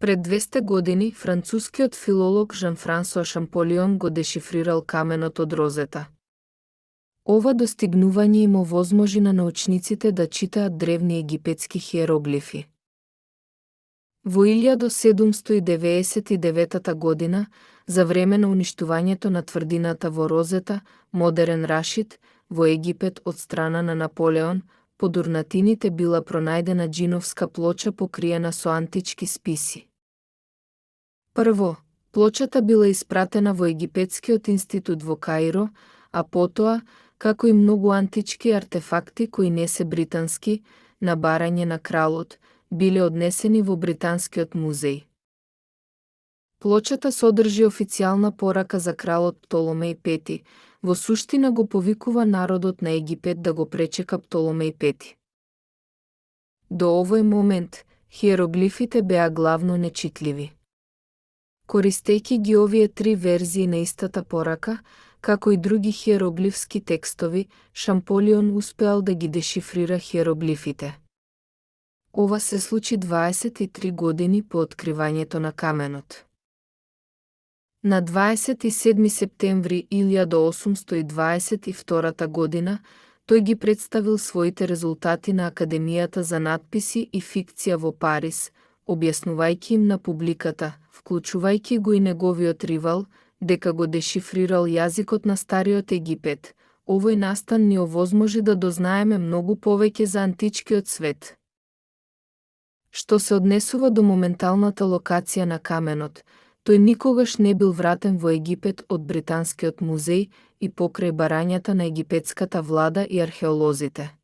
Пред 200 години францускиот филолог Жан-Франсуа Шамполион го дешифрирал каменот од Розета. Ова достигнување им овозможи на научниците да читаат древни египетски хиероглифи. Во 1799 година, за време на уништувањето на тврдината во Розета, модерен Рашид, во Египет од страна на Наполеон, под урнатините била пронајдена џиновска плоча покриена со антички списи. Прво, плочата била испратена во Египетскиот институт во Каиро, а потоа, како и многу антички артефакти кои не се британски, на барање на кралот, биле однесени во Британскиот музеј. Плочата содржи официјална порака за кралот Птоломеј V, во суштина го повикува народот на Египет да го пречека Птоломеј V. До овој момент, хиероглифите беа главно нечитливи. Користејќи ги овие три верзии на истата порака, како и други хиероглифски текстови, Шамполион успеал да ги дешифрира хиероглифите. Ова се случи 23 години по откривањето на каменот. На 27 септември 1822 година, тој ги представил своите резултати на Академијата за надписи и фикција во Париз, објаснувајќи им на публиката, вклучувајќи го и неговиот ривал, дека го дешифрирал јазикот на Стариот Египет. Овој настан ни овозможи да дознаеме многу повеќе за античкиот свет. Што се однесува до моменталната локација на каменот, тој никогаш не бил вратен во Египет од Британскиот музеј и покрај барањата на египетската влада и археолозите.